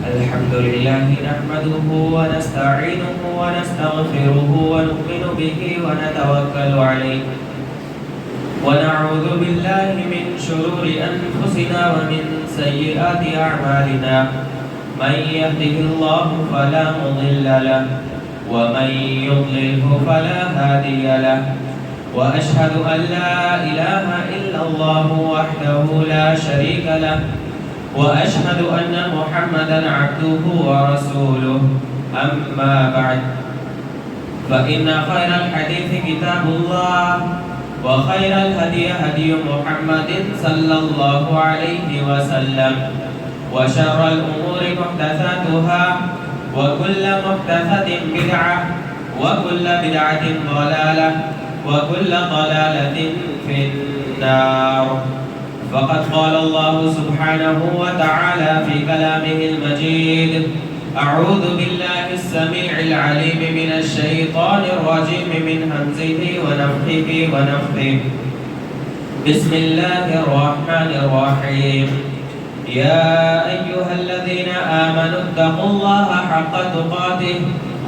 الحمد لله نحمده ونستعينه ونستغفره ونؤمن به ونتوكل عليه ونعوذ بالله من شرور أنفسنا ومن سيئات أعمالنا من يهده الله فلا مضل له ومن يضلله فلا هادي له وأشهد أن لا إله إلا الله وحده لا شريك له وأشهد أن محمدا عبده ورسوله أما بعد فإن خير الحديث كتاب الله وخير الهدي هدي محمد صلى الله عليه وسلم وشر الأمور محدثاتها وكل محدثة بدعة وكل بدعة ضلالة وكل ضلالة في النار. فقد قال الله سبحانه وتعالى في كلامه المجيد: أعوذ بالله السميع العليم من الشيطان الرجيم من همزه ونفخه ونفثه. بسم الله الرحمن الرحيم. يا أيها الذين آمنوا اتقوا الله حق تقاته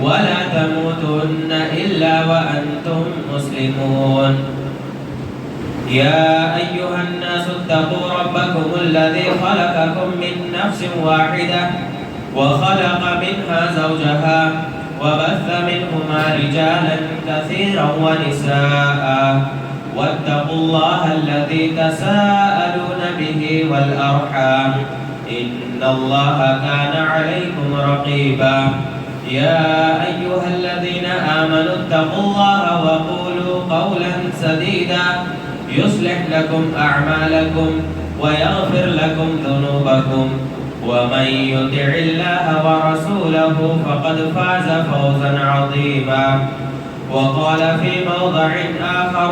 ولا تموتن إلا وأنتم مسلمون. يا أيها الناس اتقوا ربكم الذي خلقكم من نفس واحدة وخلق منها زوجها وبث منهما رجالا كثيرا ونساء واتقوا الله الذي تساءلون به والأرحام إن الله كان عليكم رقيبا. يا أيها الذين آمنوا اتقوا الله وقولوا قولا سديدا يصلح لكم أعمالكم ويغفر لكم ذنوبكم ومن يطع الله ورسوله فقد فاز فوزا عظيما. وقال في موضع آخر: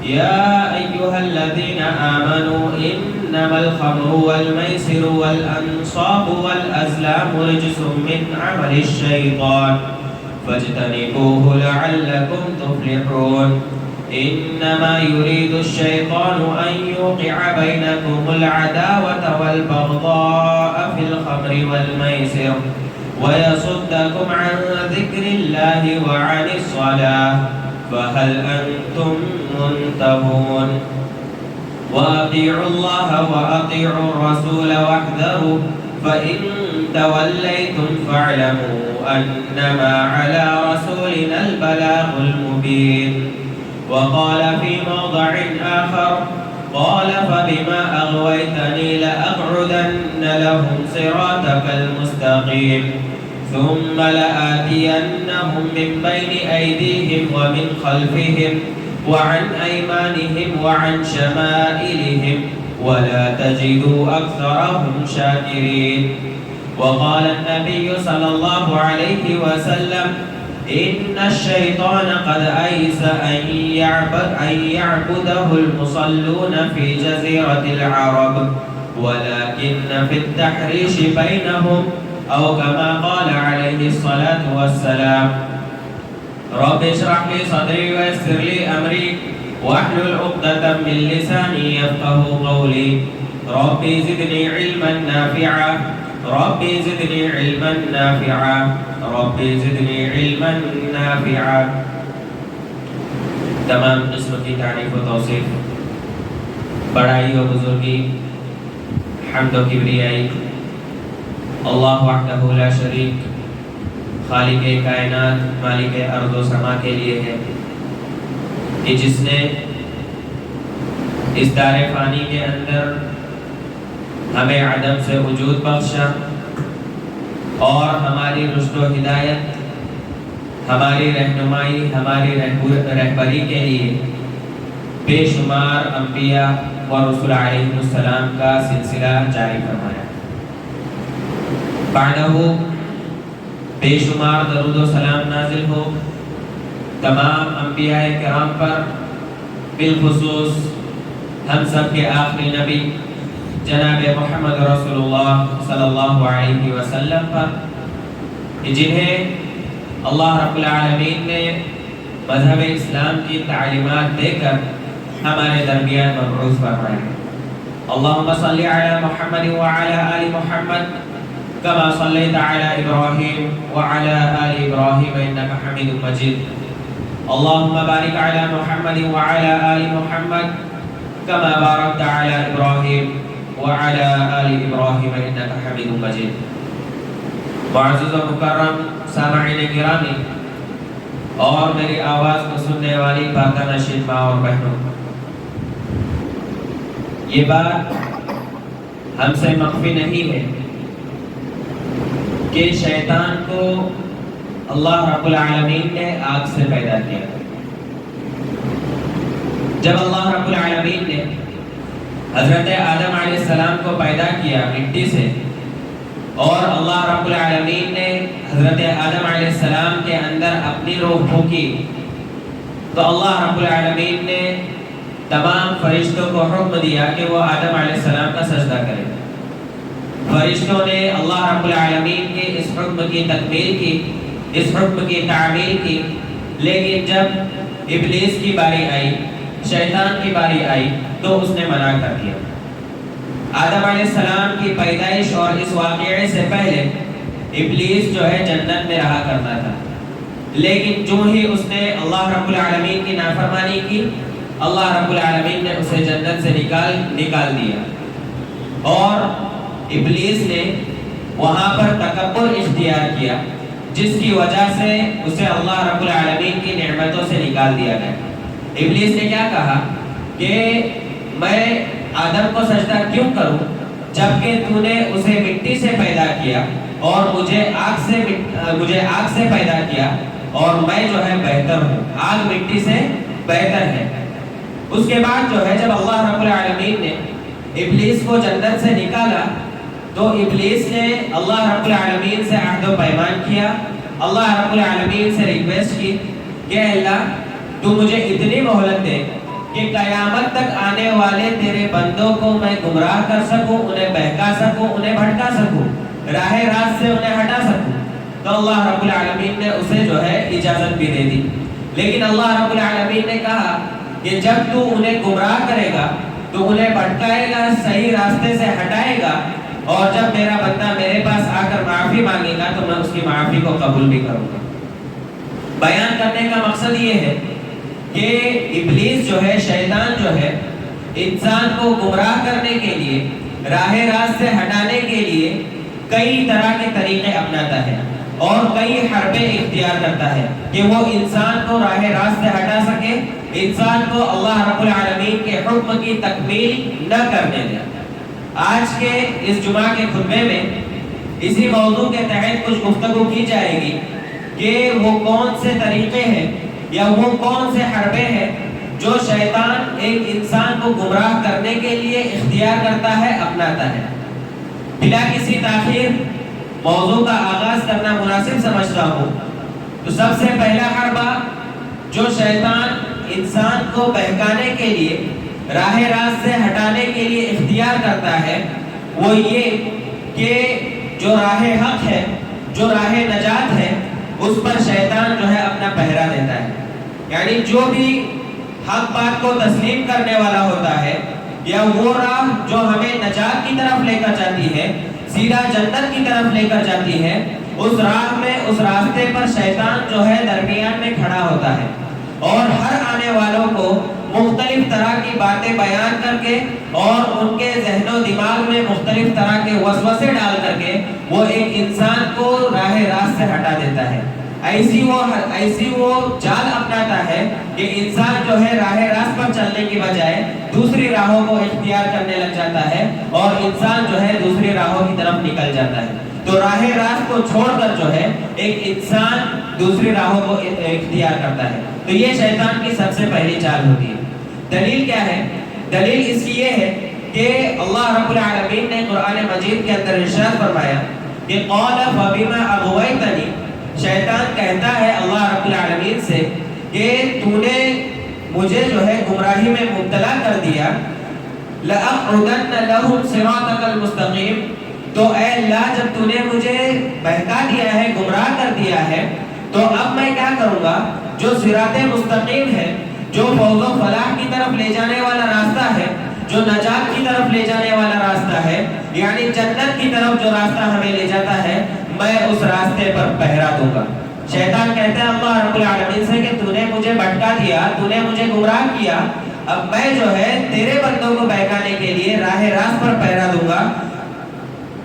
يا أيها الذين آمنوا إنما الخمر والميسر والأنصاب والأزلام رجس من عمل الشيطان فاجتنبوه لعلكم تفلحون. إنما يريد الشيطان أن يوقع بينكم العداوة والبغضاء في الخمر والميسر ويصدكم عن ذكر الله وعن الصلاة فهل أنتم منتهون. وأطيعوا الله وأطيعوا الرسول واحذروا فإن توليتم فاعلموا أنما على رسولنا البلاغ المبين. وقال في موضع آخر: قال فبما أغويتني لأقعدن لهم صراطك المستقيم ثم لآتينهم من بين أيديهم ومن خلفهم وعن أيمانهم وعن شمائلهم ولا تجدوا أكثرهم شاكرين. وقال النبي صلى الله عليه وسلم: إن الشيطان قد أيس أن يعبده المصلون في جزيرة العرب ولكن في التحريش بينهم أو كما قال عليه الصلاة والسلام: رب اشرح لي صدري ويسر لي أمري واحلل عقدة من لساني يفقه قولي. ربي زدني علما نافعا ربي زدني علما نافعا ربي زدنی علما نافعا. تمام قسم کی تعریف و توصیف، بڑائی و بزرگی، حمد و کبریائی اللہ وحدہ لا شریک خالق کائنات مالک ارض و سما کے لیے ہے کہ جس نے اس دار فانی کے اندر ہمیں عدم سے وجود بخشا اور ہماری رشد و ہدایت، ہماری رہنمائی، ہماری رہبری کے لیے بے شمار انبیاء اور رسول علیہ السلام کا سلسلہ جاری فرمایا. بعدہ بے شمار درود و سلام نازل ہو تمام انبیاء کرام پر، بالخصوص ہم سب کے آخری نبی جناب محمد رسول اللہ صلی اللہ علیہ وسلم پر، جنہیں اللہ رب العالمین نے مذہب اسلام کی تعلیمات دے کر ہمارے درمیان مبعوث فرمائے. اللهم صل على محمد وعلى آل محمد كما صليت على إبراهيم وعلى آل إبراهيم إنك حميد مجيد. اللهم بارك على محمد وعلى آل محمد كما باركت على إبراهيم وعلى آل إبراهيم إنك حميد مجيد. معزز و مکرم سامعین گرامی اور میری آواز کو سننے والی پاکہ نشین ماں اور بہنوں، یہ بات ہم سے مخفی نہیں ہے کہ شیطان کو اللہ رب العالمین نے آگ سے پیدا کیا. جب اللہ رب العالمین نے حضرت آدم علیہ السلام کو پیدا کیا مٹی سے، اور اللہ رب العالمین نے حضرت آدم علیہ السلام کے اندر اپنی روح پھونکی، تو اللہ رب العالمین نے تمام فرشتوں کو حکم دیا کہ وہ آدم علیہ السلام کا سجدہ کریں. فرشتوں نے اللہ رب العالمین کے اس حکم کی تکمیل کی، اس حکم کی تعمیل کی. لیکن جب ابلیس کی باری آئی، شیطان کی باری آئی، تو اس نے منع کر دیا. آدم علیہ السلام کی پیدائش اور اس واقعے سے پہلے ابلیس جو ہے جنت میں رہا کرتا تھا، لیکن جو ہی اس نے اللہ رب العالمین کی نافرمانی کی، اللہ رب العالمین نے اسے جنت سے نکال دیا، اور ابلیس نے وہاں پر تکبر اختیار کیا، جس کی وجہ سے اسے اللہ رب العالمین کی نعمتوں سے نکال دیا گیا. ابلیس نے کیا کہا کہ میں آدم کو سجدہ کیوں کروں جبکہ تو نے اسے مٹی سے پیدا کیا اور مجھے آگ سے پیدا کیا، اور میں جو ہے بہتر ہوں، آگ مٹی سے بہتر ہے. اس کے بعد جو ہے جب اللہ رب العالمین نے ابلیس کو جنت سے نکالا، تو ابلیس نے اللہ رب العالمین سے عہد و پیمان کیا، اللہ رب العالمین سے ریکویسٹ کی کہ اللہ تو مجھے اتنی مہلت دے کہ قیامت تک آنے والے تیرے بندوں کو میں گمراہ کر سکوں، انہیں بہکا سکوں، انہیں بھٹکا سکوں، راہ راست سے انہیں ہٹا سکوں. تو اللہ رب العالمین نے اسے جو ہے اجازت بھی دے دی. لیکن اللہ رب العالمین نے کہا کہ جب تو انہیں گمراہ کرے گا، تو انہیں بھٹکائے گا، صحیح راستے سے ہٹائے گا، اور جب میرا بندہ میرے پاس آ کر معافی مانگے گا تو میں اس کی معافی کو قبول بھی کروں گا. بیان کرنے کا مقصد یہ ہے کہ ابلیس جو ہے، شیطان جو ہے، انسان کو گمراہ کرنے کے لیے، راہ راست سے ہٹانے کے لیے کئی طرح کے طریقے اپناتا ہے اور کئی حربیں اختیار کرتا ہے کہ وہ انسان کو راہ راست سے ہٹا سکے، انسان کو اللہ رب العالمین کے حکم کی تکمیل نہ کرنے دے. آج کے اس جمعہ کے خطبے میں اسی موضوع کے تحت کچھ گفتگو کی جائے گی کہ وہ کون سے طریقے ہیں یا وہ کون سے حربے ہیں جو شیطان ایک انسان کو گمراہ کرنے کے لیے اختیار کرتا ہے، اپناتا ہے. بلا کسی تاخیر موضوع کا آغاز کرنا مناسب سمجھتا ہوں. تو سب سے پہلا حربہ جو شیطان انسان کو بہکانے کے لیے، راہ راست سے ہٹانے کے لیے اختیار کرتا ہے، وہ یہ کہ جو راہ حق ہے، جو راہ نجات ہے، اس پر شیطان جو ہے اپنا پہرا دیتا ہے. یعنی جو بھی حق بات کو تسلیم کرنے والا ہوتا ہے، یا وہ راہ جو ہمیں نجات کی طرف لے کر جاتی ہے، سیدھا جنت کی طرف لے کر جاتی ہے، اس راہ میں، اس راستے پر شیطان جو ہے درمیان میں کھڑا ہوتا ہے، اور ہر آنے والوں کو مختلف طرح کی باتیں بیان کر کے اور ان کے ذہن و دماغ میں مختلف طرح کے وسوسے ڈال کر کے وہ ایک انسان کو راہ راست سے ہٹا دیتا ہے. ایسی وہ جال اپناتا ہے کہ انسان جو ہے راہ راست پر چلنے کی بجائے دوسری راہوں کو اختیار کرنے لگ جاتا ہے، اور انسان جو ہے دوسری راہوں کی طرف نکل جاتا ہے. تو راہ راست کو چھوڑ کر جو ہے ایک انسان دوسری راہوں کو اختیار کرتا ہے. تو یہ شیطان کی سب سے پہلی چال ہوتی ہے. دلیل کیا ہے؟ دلیل اس کی یہ ہے کہ اللہ رب العالمین نے قرآن مجید کے اندر ارشاد فرمایا کہ قال فبما اغویتنی، شیطان کہتا ہے اللہ رب العالمین سے کہ تو نے مجھے جو ہے گمراہی میں مبتلا کر دیا، لَأَقْعُدَنَّ لَهُمْ صِرَاطَكَ الْمُسْتَقِيمِ، تو اے اللہ جب تو نے مجھے بہکا دیا ہے، گمراہ کر دیا ہے، تو اب میں کیا کروں گا؟ جو صراط مستقیم ہے، جو فوز و فلاح کی طرف لے جانے والا راستہ ہے، جو نجات کی طرف لے جانے والا راستہ ہے، یعنی جنت کی طرف جو راستہ ہمیں لے جاتا ہے، میں اس راستے پر پہرا دوں گا۔ شیطان کہتا ہے اللہ رب العالمین سے کہ تو نے مجھے بھٹکا دیا، تو نے مجھے گمراہ کیا، اب میں جو ہے تیرے بندوں کو بہکانے کے لیے راہ راست پر پہرا دوں گا۔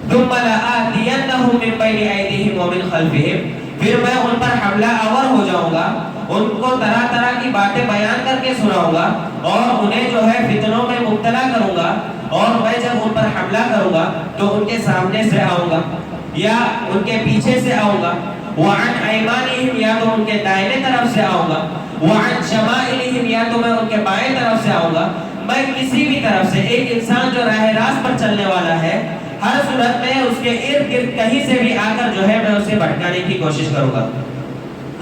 ثم لآتینہم من بین ایدیہم ومن خلفہم، پھر میں ان پر حملہ آور ہو جاؤں گا، ان کو طرح طرح کی باتیں بیان کر کے سناؤں گا اور انہیں جو ہے فتنوں میں مبتلا کروں گا، اور میں جب ان پر حملہ کروں گا تو ان کے سامنے سے آؤں گا یا ان کے پیچھے سے آؤں گا، وعن ایمانہم، یا تو ان کے دائنے طرف سے آؤں گا، وعن شمائلہم، یا تو میں ان کے بائیں طرف سے آؤں گا۔ میں کسی بھی طرف سے، ایک انسان جو راہ راست پر چلنے والا ہے، ہر صورت میں اس کے ارد گرد کہیں سے بھی آ کر جو ہے میں اسے بھٹکانے کی کوشش کروں گا۔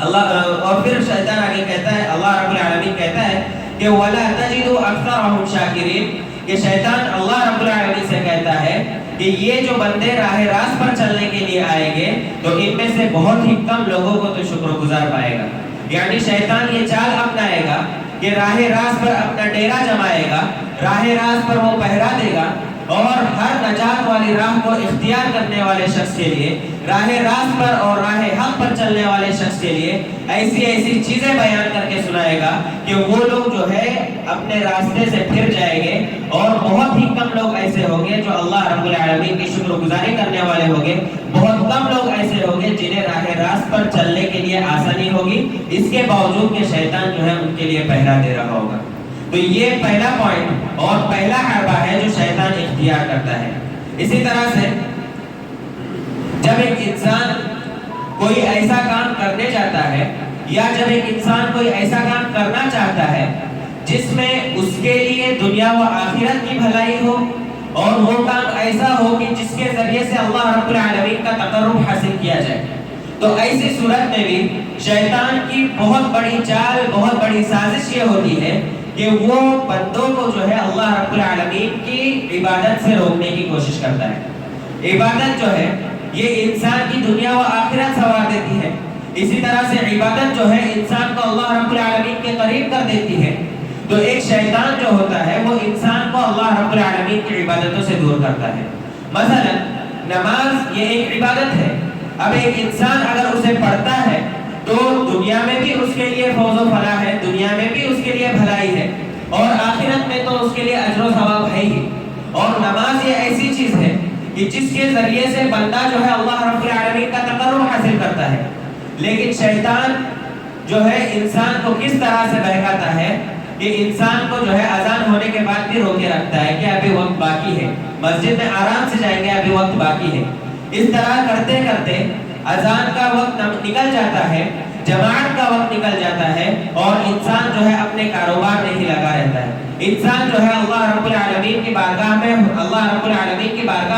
اللہ اور پھر شیطان آگے کہتا ہے، اللہ رب العالمین کہتا ہے کہ وَلَا تَجِدُ أَكْثَرَهُمْ شَاكِرِينَ، کہ شیطان اللہ رب العالمین سے کہتا ہے کہ یہ جو بندے راہ راست پر چلنے کے لیے آئیں گے تو ان میں سے بہت ہی کم لوگوں کو تو شکر گزار پائے گا۔ یعنی شیطان یہ چال اپنائے گا کہ راہ راست پر اپنا ڈیرا جمائے گا، راہ راست پر وہ پہرا دے گا، اور ہر نجات والی راہ کو اختیار کرنے والے شخص کے لیے، راہ راست پر اور راہ حق پر چلنے والے شخص کے لیے ایسی ایسی چیزیں بیان کر کے سنائے گا کہ وہ لوگ جو ہے اپنے راستے سے پھر جائیں گے، اور بہت ہی کم لوگ ایسے ہوں گے جو اللہ رب العالمین کی شکر گزاری کرنے والے ہوں گے، بہت کم لوگ ایسے ہوں گے جنہیں راہ راست پر چلنے کے لیے آسانی ہوگی، اس کے باوجود کہ شیطان جو ہے ان کے لیے پہرا دے رہا ہوگا۔ تو یہ پہلا پوائنٹ اور پہلا حربہ ہے جو شیطان اختیار کرتا ہے۔ اسی طرح سے جب ایک انسان کوئی ایسا کام کرنے جاتا ہے، یا جب ایک انسان کوئی ایسا کام کرنا چاہتا ہے جس میں اس کے لیے دنیا و آخرت کی بھلائی ہو، اور وہ کام ایسا ہو کہ جس کے ذریعے سے اللہ رب العالمین کا تقرب حاصل کیا جائے، تو ایسی صورت میں بھی شیطان کی بہت بڑی چال، بہت بڑی سازش یہ ہوتی ہے کہ وہ بندوں کو جو ہے اللہ رب العالمین کی عبادت سے روکنے کی کوشش کرتا ہے۔ عبادت جو ہے یہ انسان کی دنیا و آخرت سنوار دیتی ہے، اسی طرح سے عبادت جو ہے انسان کو اللہ رب العالمین کے قریب کر دیتی ہے۔ تو ایک شیطان جو ہوتا ہے وہ انسان کو اللہ رب العالمین کی عبادتوں سے دور کرتا ہے۔ مثلا نماز یہ ایک عبادت ہے، اب ایک انسان اگر اسے پڑھتا ہے تو دنیا میں بھی اس کے لیے فوز و فلاح ہے، دنیا میں بھی اس کے لیے بھلائی ہے، اور آخرت میں تو اس کے لیے اجر و ثواب ہے ہی۔ اور نماز یہ ایسی چیز ہے کہ جس کے ذریعے سے بندہ جو ہے اللہ رب العالمین کا تقرب حاصل کرتا ہے۔ لیکن شیطان جو ہے انسان کو کس طرح سے بہکاتا ہے کہ انسان کو جو ہے اذان ہونے کے بعد بھی روکے رکھتا ہے کہ ابھی وقت باقی ہے، مسجد میں آرام سے جائیں گے، ابھی وقت باقی ہے۔ اس طرح کرتے کرتے اذان کا وقت نکل جاتا ہے، جماعت کا وقت نکل جاتا ہے، اور انسان جو ہے اپنے کاروبار میں ہی لگا رہتا ہے۔ انسان جو ہے اللہ رب العالمین کی بارگاہ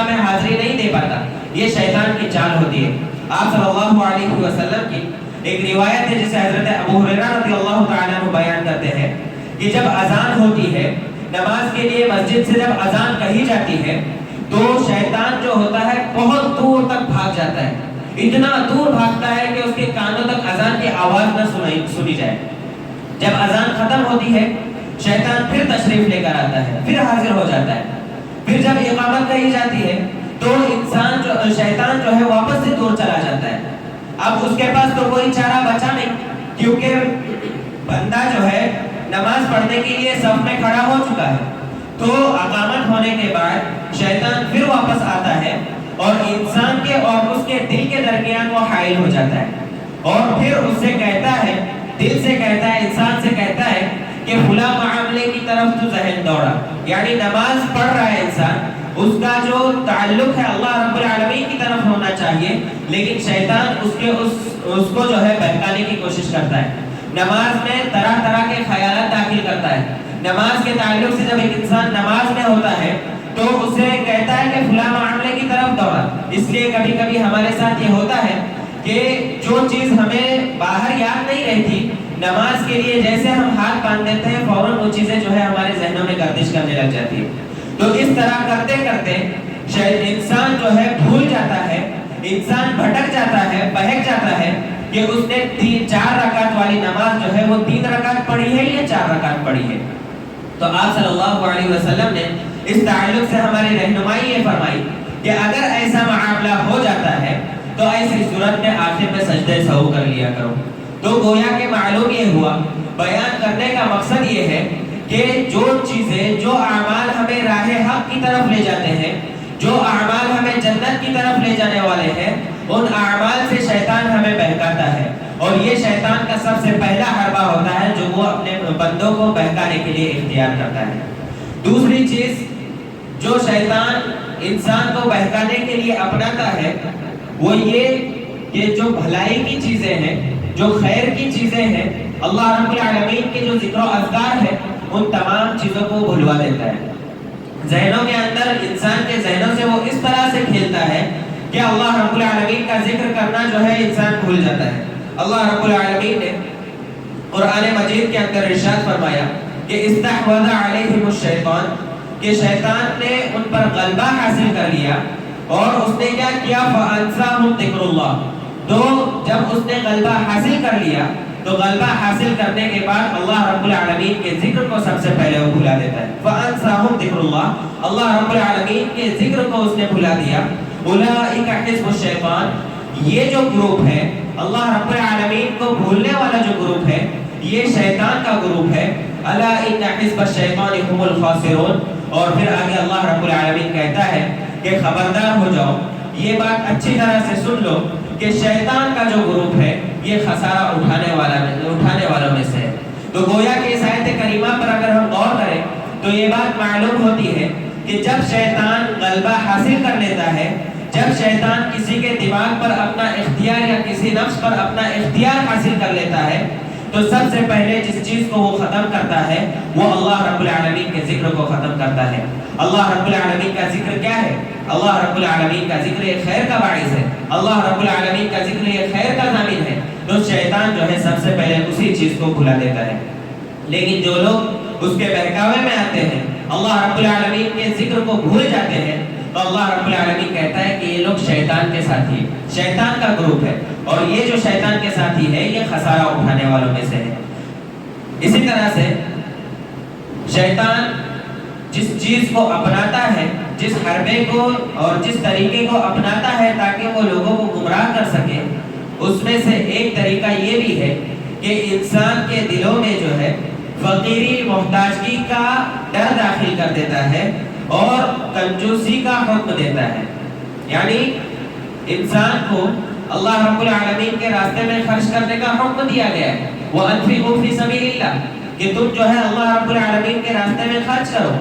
میں حاضری نہیں دے پاتا۔ یہ شیطان کی چال ہوتی ہے۔ آپ صلی اللہ علیہ وسلم کی ایک روایت ہے جسے حضرت ابو ہریرہ رضی اللہ تعالیٰ عنہ بیان کرتے ہیں کہ جب اذان ہوتی ہے نماز کے لیے، مسجد سے جب اذان کہی جاتی ہے تو شیطان جو ہوتا ہے بہت دور تک بھاگ جاتا ہے، اتنا دور بھاگتا ہے کہ اس کے کانوں تک اذان کی آواز نہ سنی جائے۔ جب اذان ختم ہوتی ہے شیطان پھر تشریف لے کر آتا ہے، پھر حاضر ہو جاتا ہے۔ پھر جب اقامت کہی جاتی ہے تو شیطان جو ہے واپس سے دور چلا جاتا ہے۔ اب اس کے پاس تو کوئی چارہ بچا نہیں، کیونکہ بندہ جو ہے نماز پڑھنے کے لیے صف میں کھڑا ہو چکا ہے۔ تو اقامت ہونے کے بعد شیطان پھر واپس آتا ہے اور انسان کے اور اس کے دل کے درمیان وہ حائل ہو جاتا ہے، اور پھر اس سے کہتا ہے، دل سے کہتا ہے، انسان سے کہتا ہے کہ فلاں معاملے کی طرف تو ذہن دوڑا۔ یعنی نماز پڑھ رہا ہے انسان، اس کا جو تعلق ہے اللہ رب العالمین کی طرف ہونا چاہیے، لیکن شیطان اس کو جو ہے بہکانے کی کوشش کرتا ہے۔ نماز میں طرح طرح کے خیالات داخل کرتا ہے۔ نماز کے تعلق سے جب ایک انسان نماز میں ہوتا ہے تو اسے کہتا ہے کہ فلاں معاملے کی طرف دوڑا۔ اس لیے کبھی کبھی ہمارے ساتھ یہ ہوتا ہے کہ جو چیز ہمیں باہر یاد نہیں رہتی، نماز کے لیے جیسے ہم ہاتھ باندھ دیتے ہیں فوراً وہ چیزیں جو ہے ہمارے ذہنوں میں گردش کرنے لگ جاتی ہے۔ تو اس طرح کرتے کرتے شاید انسان جو ہے بھول جاتا ہے، انسان بھٹک جاتا ہے، بہک جاتا ہے کہ اس نے 4 رکعت والی نماز جو ہے وہ 3 رکعت پڑھی ہے یا 4 رکعت پڑھی ہے۔ تو آپ صلی اللہ علیہ وسلم نے اس تعلق سے ہماری رہنمائی یہ فرمائی کہ اگر ایسا معاملہ ہو جاتا ہے تو ایسی صورت میں آخر میں سجدہ سہو کر لیا کرو۔ تو گویا کہ معلوم یہ ہوا، بیان کرنے کا مقصد یہ ہے کہ جو چیزیں، جو اعمال ہمیں راہ حق کی طرف لے جاتے ہیں، جو اعمال ہمیں جنت کی طرف لے جانے والے ہیں، ان اعمال سے شیطان ہمیں بہکاتا ہے، اور یہ شیطان کا سب سے پہلا حربہ ہوتا ہے جو وہ اپنے بندوں کو بہکانے کے لیے اختیار کرتا ہے۔ دوسری چیز جو شیطان انسان کو بہکانے کے لیے اپناتا ہے وہ یہ کہ جو بھلائی کی چیزیں ہیں، جو خیر کی چیزیں ہیں، اللہ رب العالمین کے جو ذکر و اذکار ہے، ان تمام چیزوں کو بھلوا دیتا ہے۔ ذہنوں کے اندر، انسان کے ذہنوں سے وہ اس طرح سے کھیلتا ہے کہ اللہ رب العالمین کا ذکر کرنا جو ہے انسان بھول جاتا ہے۔ اللہ رب العالمین نے قرآن مجید کے اندر ارشاد فرمایا کہ استحوذ علیہم الشیطان، کہ شیطان نے ان پر غلبہ حاصل کر لیا، اور اس نے کیا کیا؟ فَأَنْسَاهُمْ ذِكْرُ اللَّهِ، تو جب اس نے غلبہ حاصل کر لیا تو غلبہ حاصل کرنے کے بعد اللہ رب العالمین کے ذکر کو سب سے پہلے وہ بھلا دیتا ہے۔ فَأَنْسَاهُمْ ذِكْرُ اللَّهِ، اللہ رب العالمین کے ذکر کو اس نے بھلا دیا۔ أُولَٰئِكَ حِزْبُ الشَّيْطَانِ، یہ جو گروپ ہے، اللہ رب العالمین کو بھولنے والا جو گروپ ہے، یہ شیطان کا گروپ ہے۔ أَلَا إِنَّ حِزْبَ الشَّيْطَانِ هُمُ الْخَاسِرُونَ، اور پھر آگے اللہ رب العالمین کہتا ہے کہ خبردار ہو جاؤ، یہ بات اچھی طرح سے سن لو کہ شیطان کا جو گروپ ہے یہ خسارہ اٹھانے والوں میں سے ہے۔ تو گویا کہ اس آیت کریمہ پر اگر ہم غور کریں تو یہ بات معلوم ہوتی ہے کہ جب شیطان غلبہ حاصل کر لیتا ہے، جب شیطان کسی کے دماغ پر اپنا اختیار یا کسی نفس پر اپنا اختیار حاصل کر لیتا ہے، تو سب سے پہلے جس چیز کو وہ ختم کرتا ہے وہ اللہ رب العالمین کے ذکر کو ختم کرتا ہے۔ اللہ رب العالمین کا ذکر کیا ہے؟ اللہ رب العالمین کا ذکر یہ خیر کا باعث ہے، اللہ رب العالمین کا ذکر یہ خیر کا ضامن ہے، تو شیطان جو ہے سب سے پہلے اسی چیز کو بھلا دیتا ہے۔ لیکن جو لوگ اس کے بہکاوے میں آتے ہیں، اللہ رب العالمین کے ذکر کو بھول جاتے ہیں، تو اللہ رب العالمین کہتا ہے کہ یہ لوگ شیطان کے ساتھی، شیطان کا گروپ ہے، اور یہ جو شیطان کے ساتھی ہے یہ خسارہ اٹھانے والوں میں سے ہے۔ اسی طرح سے شیطان جس چیز کو اپناتا ہے، جس حربے کو اور جس طریقے کو اپناتا ہے تاکہ وہ لوگوں کو گمراہ کر سکے، اس میں سے ایک طریقہ یہ بھی ہے کہ انسان کے دلوں میں جو ہے فقیری، محتاجگی کا ڈر داخل کر دیتا ہے اور کنجوسی کا حکم دیتا ہے۔ یعنی انسان کو اللہ رب العالمین کے راستے میں خرچ کرنے کا حکم دیا گیا ہے، وَأَنفِقُوا فِي سَبِيلِ اللَّهِ، کہ تم جو ہے اللہ رب العالمین کے راستے میں خرچ کرو۔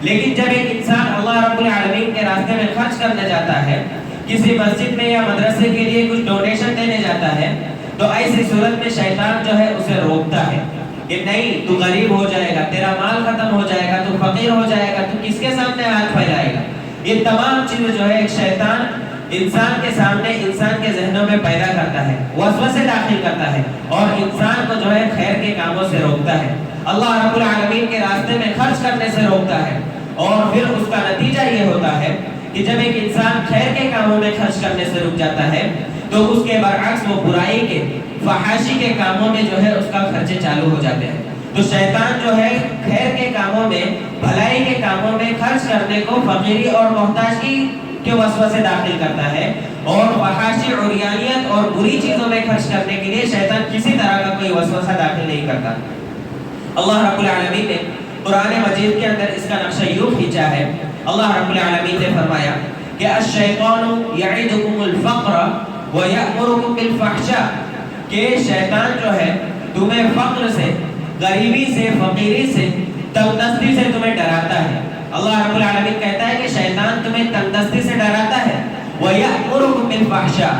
لیکن جب ایک انسان اللہ رب العالمین کے راستے میں خرچ کرنے جاتا ہے، کسی مسجد میں یا مدرسے کے لیے کچھ ڈونیشن دینے جاتا ہے، تو ایسی صورت میں شیطان جو ہے اسے روکتا ہے کہ نہیں، تو غریب ہو جائے گا، تیرا مال ختم ہو جائے گا، تو فقیر ہو جائے گا، تو کس کے سامنے ہاتھ پھیلائے گا۔ یہ تمام چیزیں جو ہے ایک شیطان انسان کے سامنے، انسان کے ذہنوں میں پیدا کرتا ہے، وسوسے داخل کرتا ہے، اور انسان کو جو ہے خیر کے کاموں سے روکتا ہے، اللہ رب العالمین کے راستے میں خرچ کرنے سے روکتا ہے۔ اور پھر اس کا نتیجہ یہ ہوتا ہے کہ جب ایک انسان خیر کے کاموں میں خرچ کرنے سے رک جاتا ہے تو اس کے برعکس وہ برائی کے، فحاشی کے کاموں میں جو ہے اس کا خرچے چالو ہو جاتے ہیں۔ تو شیطان جو ہے خیر کے کاموں میں، بھلائی کے کاموں میں خرچ کرنے کو فقیری اور محتاجگی کے وسوسے داخل کرتا ہے، اور فحاشی، عریانیت اور بری چیزوں میں خرچ کرنے کے لیے شیطان کسی طرح کا کوئی وسوسہ داخل نہیں کرتا۔ اللہ رب العالمین نے قرآن مجید کے اندر اس کا نقشہ یوں کھینچا ہے۔ اللہ رب العالمین نے فرمایا کہ الشیطان یعدکم الفقر ویأمرکم بالفحشاء، کہ شیطان جو ہے تمہیں فقر سے، غریبی سے، فقیری سے، تنگدستی سے تمہیں ڈراتا ہے۔ اللہ رب العالمین کہتا ہے کہ شیطان تمہیں تنگدستی سے ڈراتا ہے، ویأمرکم بالفحشاء،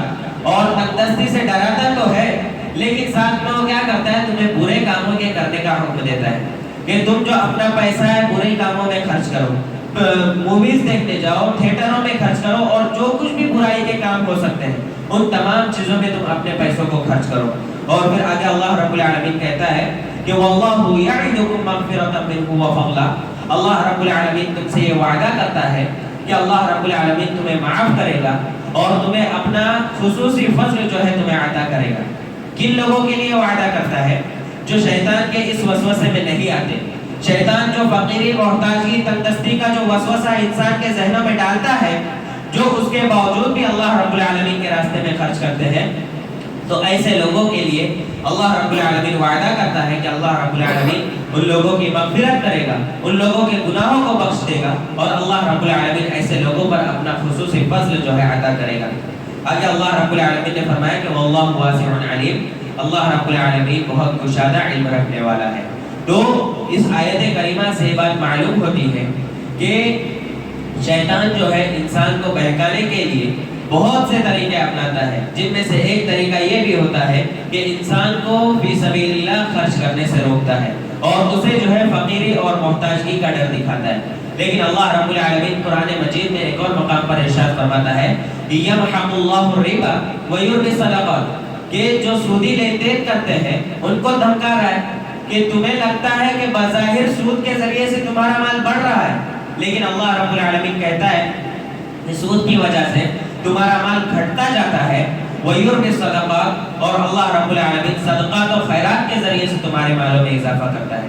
اور تنگدستی سے ڈراتا تو ہے لیکن ساتھ میں وہ کیا کرتا ہے؟ تمہیں برے کاموں کے کرنے کا حکم دیتا ہے کہ تم جو اپنا پیسہ ہے برے کاموں میں خرچ کرو، موویز دیکھنے جاؤ، تھیٹروں میں خرچ کرو، اور جو کچھ بھی برائی کے کام ہو سکتے ہیں ان تمام چیزوں میں تم اپنے پیسوں کو خرچ کرو۔ اور پھر آگے اللہ رب العالمین کہتا ہے کہ وَاللَّهُ يَعِدُكُم مَغْفِرَةً مِّنْهُ وَفَضْلًا، اللہ رب العالمین تم سے یہ وعدہ کرتا ہے کہ اللہ رب العالمین تمہیں معاف کرے گا اور تمہیں اپنا خصوصی فضل جو ہے تمہیں عطا کرے گا۔ کن لوگوں کے لیے وعدہ کرتا ہے؟ جو شیطان کے اس وسوسے میں نہیں آتے، شیطان جو فقیری، محتاجی، تنگدستی کا جو وسوسہ انسان کے ذہنوں میں ڈالتا ہے، جو اس کے باوجود بھی اللہ رب العالمین کے راستے میں خرچ کرتے ہیں، تو ایسے لوگوں کے لیے اللہ رب العالمین وعدہ کرتا ہے کہ اللہ رب العالمین ان لوگوں کی مغفرت کرے گا، ان لوگوں کے گناہوں کو بخش دے گا، اور اللہ رب العالمین ایسے لوگوں پر اپنا خصوصی فضل جو ہے عطا کرے گا۔ آگے اللہ رب العالمین نے فرمایا کہ واللہ واسع علیم، اللہ رب العالمین بہت گشادہ علم رکھنے والا ہے۔ تو اس آیت کریمہ سے یہ بات معلوم ہوتی ہے کہ شیطان جو ہے انسان کو بہکانے کے لیے بہت سے طریقے اپناتا ہے، جن میں سے ایک طریقہ یہ بھی ہوتا ہے کہ انسان کو فی سبیل اللہ خرچ کرنے سے روکتا ہے اور اسے جو ہے فقیری اور محتاجگی کا ڈر دکھاتا ہے۔ لیکن اللہ رب العالمین قرآن مجید میں ایک اور مقام پر ارشاد فرماتا ہے یمحق اللہ الربا ویربی الصدقات، کہ جو سودی لین دین کرتے ہیں ان کو دھمکا رہا ہے کہ تمہیں لگتا ہے کہ بظاہر سود کے ذریعے سے تمہارا مال بڑھ رہا ہے، لیکن اللہ رب العالمین کہتا ہے کہ سود کی وجہ سے تمہارا مال گھٹتا جاتا ہے، وَيُرْبِ الصَّدَقَاتِ، اور اللہ رب العالمین صدقات و خیرات کے ذریعے سے تمہارے مالوں میں اضافہ کرتا ہے۔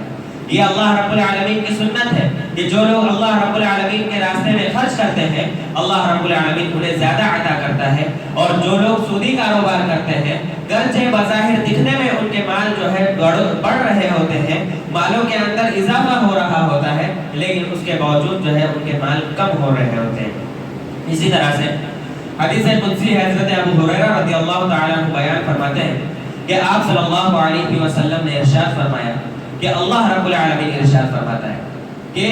یہ اللہ رب العالمین کی سنت ہے کہ جو لوگ اللہ رب العالمین کے راستے میں خرچ کرتے ہیں اللہ رب العالمین انہیں زیادہ عطا کرتا ہے، اور جو لوگ سودی کاروبار کرتے ہیں گرچہ بظاہر دکھنے میں ان کے مال جو ہے بڑھ رہے ہوتے ہیں، مالوں کے اندر اضافہ ہو رہا ہوتا ہے، لیکن اس کے باوجود جو ہے ان کے مال کم ہو رہے ہوتے ہیں۔ اسی طرح سے حدیث قدسی حضرت ابو ہریرہ رضی اللہ تعالیٰ عنہ بیان فرماتے ہیں کہ آپ صلی اللہ علیہ وسلم نے ارشاد فرمایا کہ اللہ رب العالمین ارشاد فرماتا ہے کہ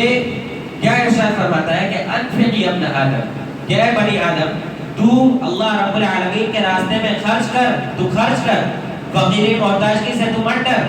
کیا ارشاد فرماتا ہے کہ انفق یا ابن آدم، کہ اے بنی آدم تو اللہ رب العالمین کے راستے میں خرچ کر، فقیری محتاجگی سے تو مت ڈر۔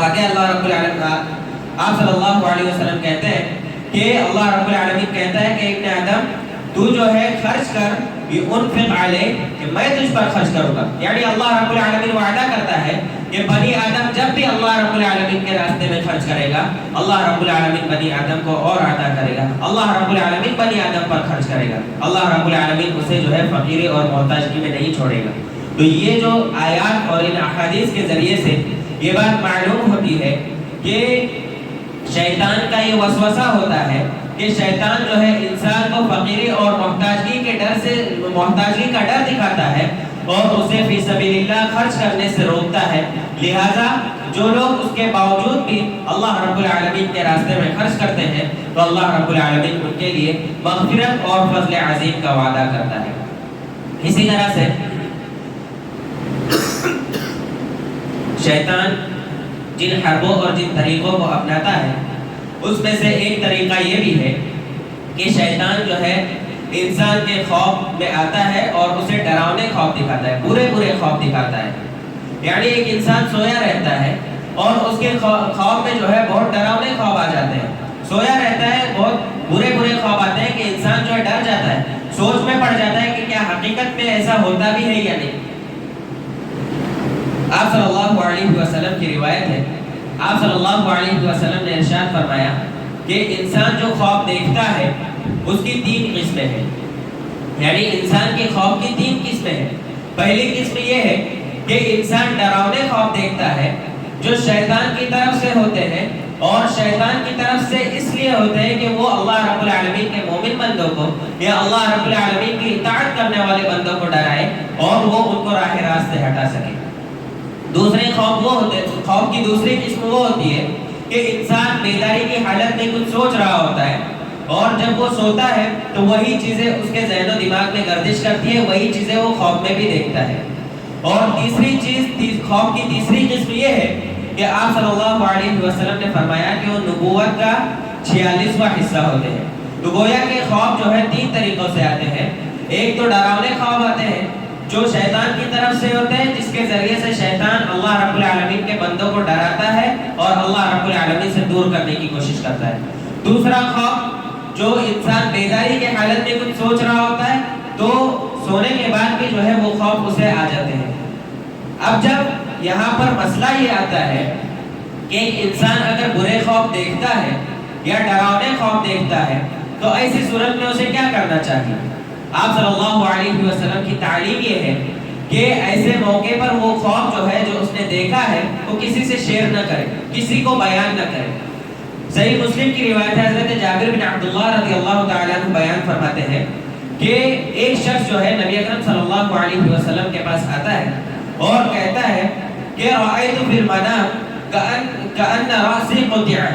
آگے اللہ رب العالمین آپ صلی اللہ علیہ وسلم کہتے ہیں کہ اللہ رب العالمین کہتا ہے کہ ابن آدم تو جو ہے خرچ کر، انفق علیہ، کہ میں تجھ پر خرچ کروں گا، یعنی اللہ رب العالمین وعدہ کرتا ہے کہ بنی آدم جب بھی اللہ رب العالمین کے راستے میں خرچ کرے گا اللہ رب العالمین بنی آدم کو اور عطا کرے گا، اللہ رب العالمین بنی آدم پر خرچ کرے گا، اللہ رب العالمین اسے جو ہے فقیری اور محتاجگی میں نہیں چھوڑے گا۔ تو یہ جو آیات اور ان احادیث کے ذریعے سے یہ بات معلوم ہوتی ہے کہ شیطان کا یہ وسوسہ ہوتا ہے کہ شیطان جو ہے انسان کو فقیری اور محتاجگی کا ڈر دکھاتا ہے اور اسے فی سبیل اللہ خرچ کرنے سے روکتا ہے، لہذا جو لوگ اس کے باوجود بھی اللہ رب العالمین کے راستے میں خرچ کرتے ہیں تو اللہ رب العالمین ان کے لیے مغفرت اور فضل عظیم کا وعدہ کرتا ہے۔ اسی طرح سے شیطان جن حربوں اور جن طریقوں کو اپناتا ہے اس میں سے ایک طریقہ یہ بھی ہے کہ شیطان جو ہے انسان کے خوف میں آتا ہے اور اسے ڈراؤنے خوف دکھاتا ہے، برے خوف دکھاتا ہے، یعنی ایک انسان سویا رہتا ہے اور اس کے خوف میں جو ہے بہت ڈراؤنے خوف آ جاتے ہیں، سویا رہتا ہے بہت برے خوف آتے ہیں کہ انسان جو ہے ڈر جاتا ہے، سوچ میں پڑ جاتا ہے کہ کیا حقیقت میں ایسا ہوتا بھی ہے یا نہیں۔ آپ صلی اللہ علیہ وسلم کی روایت ہے، آپ صلی اللہ علیہ وسلم نے ارشاد فرمایا کہ انسان جو خواب دیکھتا ہے اس کی 3 قسمیں ہیں، یعنی انسان کے خواب کی 3 قسمیں ہیں۔ پہلی قسم یہ ہے کہ انسان ڈراؤنے خواب دیکھتا ہے جو شیطان کی طرف سے ہوتے ہیں، اور شیطان کی طرف سے اس لیے ہوتے ہیں کہ وہ اللہ رب العالمین کے مومن بندوں کو یا اللہ رب العالمین کی اطاعت کرنے والے بندوں کو ڈرائے اور وہ ان کو راہ راست سے ہٹا سکے۔ دوسرے خوف کی دوسری قسم وہ ہوتی ہے کہ انسان بیداری کی حالت میں کچھ سوچ رہا ہوتا ہے اور جب وہ سوتا ہے تو وہی چیزیں اس کے ذہن و دماغ میں گردش کرتی ہے، وہی چیزیں وہ خوف میں بھی دیکھتا ہے۔ اور تیسری چیز خوف کی تیسری قسم یہ ہے کہ آپ صلی اللہ علیہ وسلم نے فرمایا کہ وہ نبوت کا 46واں حصہ ہوتے ہیں۔ تو گویا کہ خوف جو ہے 3 طریقوں سے آتے ہیں، ایک تو ڈراؤنے خوف آتے ہیں جو شیطان کی طرف سے ہوتے ہیں، جس کے ذریعے سے شیطان اللہ رب العالمین کے بندوں کو ڈراتا ہے اور اللہ رب العالمین سے دور کرنے کی کوشش کرتا ہے۔ دوسرا خوف جو انسان بیداری کے حالت میں کچھ سوچ رہا ہوتا ہے تو سونے کے بعد بھی جو ہے وہ خوف اسے آ جاتے ہیں۔ اب جب یہاں پر مسئلہ یہ آتا ہے کہ انسان اگر برے خوف دیکھتا ہے یا ڈراؤنے خوف دیکھتا ہے تو ایسی صورت میں اسے کیا کرنا چاہیے؟ آپ صلی اللہ علیہ وسلم کی تعلیم یہ ہے کہ ایسے موقع پر وہ خوف جو ہے جو اس نے دیکھا ہے وہ کسی سے شیئر نہ کرے، کسی کو بیان نہ کرے۔ صحیح مسلم کی روایت ہے، حضرت جابر بن عبداللہ رضی اللہ تعالیٰ عنہ بیان فرماتے ہیں کہ ایک شخص جو ہے نبی اکرم صلی اللہ علیہ وسلم کے پاس آتا ہے اور کہتا ہے کہ رأیت فی المنام کأن رأسی قطع،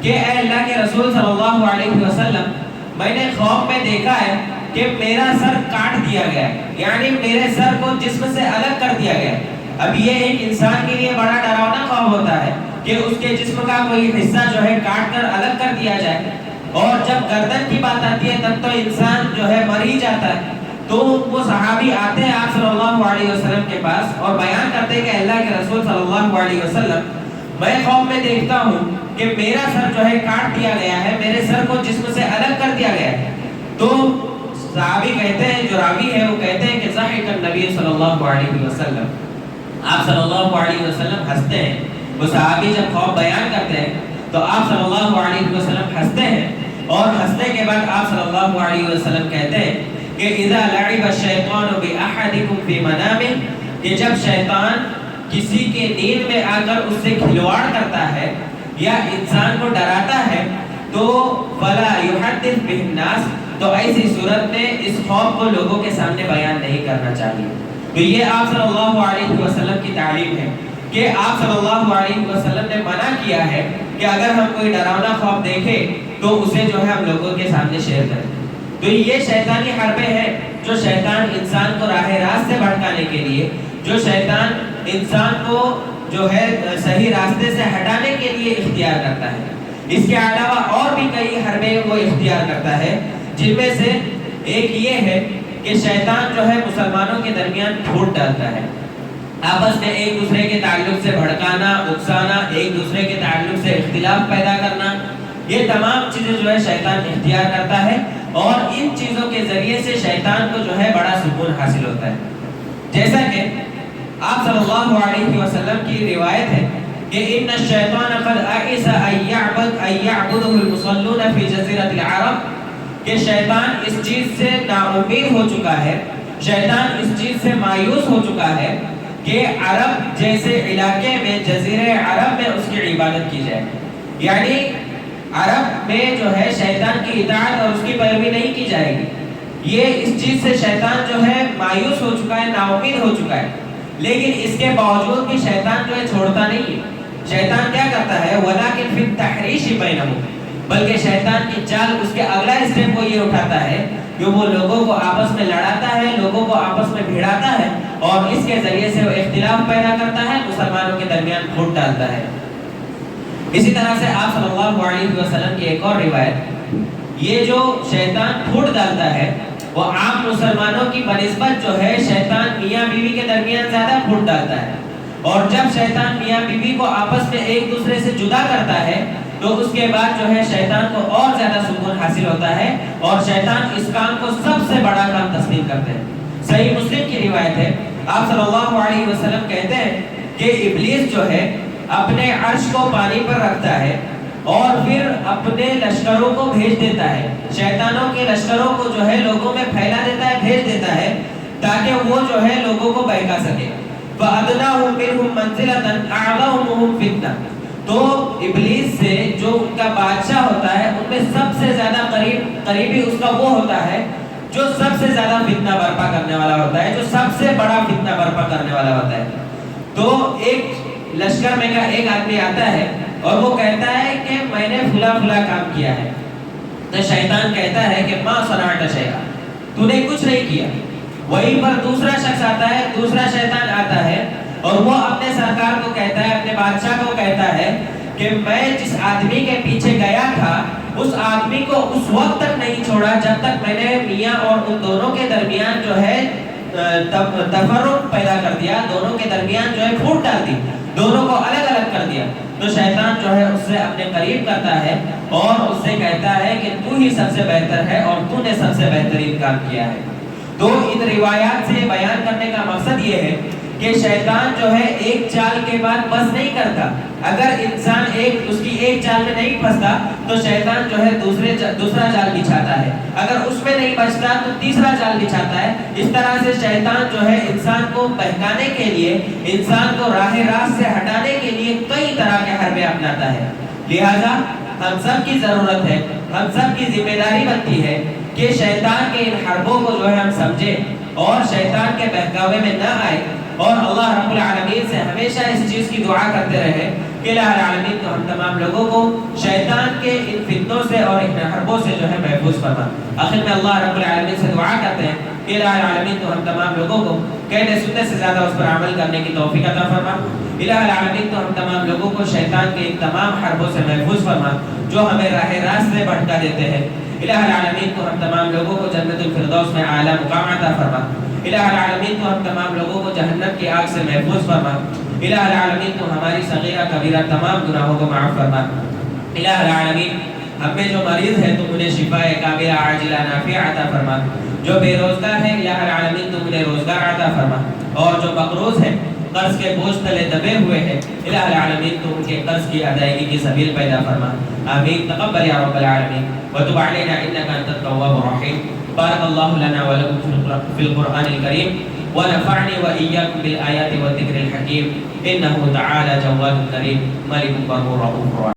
کہ اے اللہ کے رسول صلی اللہ علیہ وسلم میں نے خواب میں دیکھا ہے کہ میرا سر کاٹ دیا گیا ہے، یعنی میرے سر کو جسم سے الگ کر دیا گیا ہے۔ اب یہ ایک انسان کے لیے بڑا ڈراؤنا خواب ہوتا ہے کہ اس کے جسم کا کوئی حصہ جو ہے کاٹ کر الگ کر دیا جائے، اور جب گردن کی بات آتی ہے تب تو انسان جو ہے مر ہی جاتا ہے۔ تو وہ صحابی آتے ہیں آپ صلی اللہ علیہ وسلم کے پاس اور بیان کرتے ہیں کہ اللہ کے رسول صلی اللہ علیہ وسلم میں خواب میں دیکھتا ہوں کہ میرا سر جو ہے کاٹ دیا گیا ہے، میرے سر کو جسم سے الگ کر دیا گیا ہے۔ تو صحابی کہتے ہیں، جو راوی ہے وہ کہتے ہیں کہ ضحک النبی صلی اللہ علیہ وسلم، آپ صلی اللہ علیہ وسلم ہنستے ہیں۔ وہ صحابی جب خواب بیان کرتے ہیں تو آپ صلی اللہ علیہ وسلم ہنستے ہیں، اور ہنسنے کے بعد آپ صلی اللہ علیہ وسلم کہتے ہیں کہ اذا لعب الشیطان باحدکم فی منامہ، کہ جب شیطان کسی کے نیند میں آ کر اس سے کھلواڑ کرتا ہے یا انسان کو ڈراتا ہے تو فلا یحدث به الناس، تو ایسی صورت میں اس خوف کو لوگوں کے سامنے بیان نہیں کرنا چاہیے۔ تو یہ آپ صلی اللہ علیہ وسلم کی تعلیم ہے کہ آپ صلی اللہ علیہ وسلم نے منع کیا ہے کہ اگر ہم کوئی ڈراؤنا خواب دیکھیں تو اسے جو ہے ہم لوگوں کے سامنے شیئر کریں۔ تو یہ شیطانی حربیں ہیں جو شیطان انسان کو راہ راست سے بھٹکانے کے لیے، جو شیطان انسان کو جو ہے صحیح راستے سے ہٹانے کے لیے اختیار کرتا ہے۔ اس کے علاوہ اور بھی کئی حربیں وہ اختیار کرتا ہے، جن میں سے ایک یہ ہے کہ شیطان جو ہے مسلمانوں کے درمیان پھوٹ ڈالتا ہے، آپس میں ایک دوسرے کے تعلق سے بھڑکانا، اکسانا، ایک دوسرے کے تعلق سے اختلاف پیدا کرنا، یہ تمام چیزیں جو ہے شیطان اختیار کرتا ہے، اور ان چیزوں کے ذریعے سے شیطان کو جو ہے بڑا سکون حاصل ہوتا ہے۔ جیسا کہ آپ صلی اللہ علیہ وسلم کی روایت ہے کہ ان الشیطان قد ائس ان یعبده المصلون فی جزیرۃ العرب، کہ شیطان اس چیز سے نا امید ہو چکا ہے، شیطان اس چیز سے مایوس ہو چکا ہے کہ عرب جیسے علاقے میں، جزیرہ عرب میں اس کی عبادت کی جائے، یعنی عرب میں جو ہے شیطان کی اطاعت اور اس کی پیروی نہیں کی جائے گی۔ یہ اس چیز سے شیطان جو ہے مایوس ہو چکا ہے، نا امید ہو چکا ہے، لیکن اس کے باوجود بھی شیطان جو ہے چھوڑتا نہیں ہے۔ شیطان کیا کرتا ہے؟ وَلَكِنْ فِي التَّحْرِيشِ بَيْنَهُمْ، بلکہ شیطان کی چال اس کے اگلا اسٹیپ وہ یہ اٹھاتا ہے کہ وہ لوگوں کو آپس میں لڑاتا ہے، لوگوں کو آپس میں بھیڑاتا ہے، اور اس کے ذریعے سے وہ اختلاف پیدا کرتا ہے، مسلمانوں کے درمیان پھوٹ ڈالتا ہے۔ اسی طرح سے آپ صلی اللہ علیہ وسلم کی ایک اور روایت، یہ جو شیطان پھوٹ ڈالتا ہے وہ عام مسلمانوں کی بنسبت جو ہے شیطان میاں بیوی کے درمیان زیادہ پھوٹ ڈالتا ہے، اور جب شیطان میاں بیوی کو آپس میں ایک دوسرے سے جدا کرتا ہے تو اس کے بعد جو ہے شیطان کو اور زیادہ سکون حاصل ہوتا ہے، اور شیطان اس کام کو سب سے بڑا کام تسلیم کرتے ہیں۔ صحیح مسلم کی روایت ہے، آپ صلی اللہ علیہ وسلم کہتے ہیں کہ ابلیس جو ہے اپنے عرش کو پانی پر رکھتا ہے اور پھر اپنے لشکروں کو بھیج دیتا ہے، شیطانوں کے لشکروں کو جو ہے لوگوں میں پھیلا دیتا ہے، بھیج دیتا ہے تاکہ وہ جو ہے لوگوں کو بہکا سکے۔ فَأَدْنَاهُمْ مِنْهُمْ مَنْزِلَةً أَعْلَاهُمْ فِتْنَةً، تو ابلیس سے جو ان کا بادشاہ ہوتا ہے ان میں سب سے زیادہ قریبی اس کا وہ ہوتا ہے جو سب سے زیادہ فتنہ برپا کرنے والا ہوتا ہے، جو سب سے بڑا فتنہ برپا کرنے والا ہوتا ہے۔ تو ایک لشکر میں کا ایک آدمی آتا ہے اور وہ کہتا ہے کہ میں نے فلاں فلاں کام کیا ہے، تو شیطان کہتا ہے کہ ما صنعت شیئا، تو نے کچھ نہیں کیا۔ وہیں پر دوسرا شخص آتا ہے، دوسرا شیطان آتا ہے اور وہ اپنے سرکار کو کہتا ہے، اپنے بادشاہ کو کہتا ہے کہ میں جس آدمی کے پیچھے گیا تھا اس آدمی کو اس وقت تک نہیں چھوڑا جب تک میں نے میاں اور ان دونوں کے درمیان جو ہے تفرق پیدا کر دیا، دونوں کے درمیان جو ہے پھوٹ ڈال دی، دونوں کو الگ الگ کر دیا۔ تو شیطان جو ہے اس سے اپنے قریب کرتا ہے اور اس سے کہتا ہے کہ تو ہی سب سے بہتر ہے اور تو نے سب سے بہترین کام کیا ہے۔ تو ان روایات سے بیان کرنے کا مقصد یہ ہے کہ شیطان جو ہے ایک چال کے بعد بس نہیں کرتا. اگر انسان اس کی ایک چال میں نہیں پھنستا تو شیطان جو ہے دوسرا جال بچھاتا ہے. اگر اس میں نہیں بچتا تو تیسرا جال بچھاتا ہے. اس طرح سے شیطان جو ہے انسان کو بہکانے کے لیے، انسان کو راہ راست سے ہٹانے کے لیے کئی طرح کے حربے اپناتا ہے. لہذا ہم سب کی ضرورت ہے، ہم سب کی ذمہ داری بنتی ہے کہ شیطان کے ان حربوں کو جو ہے ہم سمجھیں اور شیطان کے بہکاوے میں نہ آئے، اور اللہ رب العالمین سے ہمیشہ اس چیز کی دعا کرتے رہے کہ الہ العالمین تو ہم تمام لوگوں کو شیطان کے ان فتنوں سے اور ان حربوں سے جو ہے محفوظ فرما. آخر میں اللہ رب العالمین سے دعا کرتے ہیں کہ الہ العالمین تو ہم تمام لوگوں کو کہنے سننے سے زیادہ اس پر عمل کرنے کی توفیق عطا فرما. الہ العالمین تو ہم تمام لوگوں کو شیطان کے ان تمام حربوں سے محفوظ فرما جو ہمیں راہ راست سے بھٹکا دیتے ہیں. الہ العالمین تو ہم تمام لوگوں کو جنت الفردوس میں اعلیٰ مقام عطا فرما. الہ العالمین تو ہم تمام لوگوں کو جہنم کی آگ سے محفوظ فرما. الہ العالمین تو ہماری صغیرہ کبیرہ تمام گناہوں کو معاف فرما. الہ العالمین ہم میں جو مریض ہے تو انہیں شفاء کاملہ عاجلہ نافعہ عطا فرما. جو بے روزگار ہے الہ العالمین تو انہیں روزگار عطا فرما. اور جو مقروض ہے، قرض کے بوجھ تلے دبے ہوئے ہیں، الہ العالمین تو ان کے قرض کی ادائیگی کی سبیل پیدا فرما. آمین. تقبل یا رب العالمین وتب علینا انک انت التواب الرحیم. بارک اللہ لنا ولکم فی القرآن الکریم ونفعنی وإیاکم بالآیات والذکر الحکیم. انہ تعالی جواد کریم ملک بر رؤوف رحیم.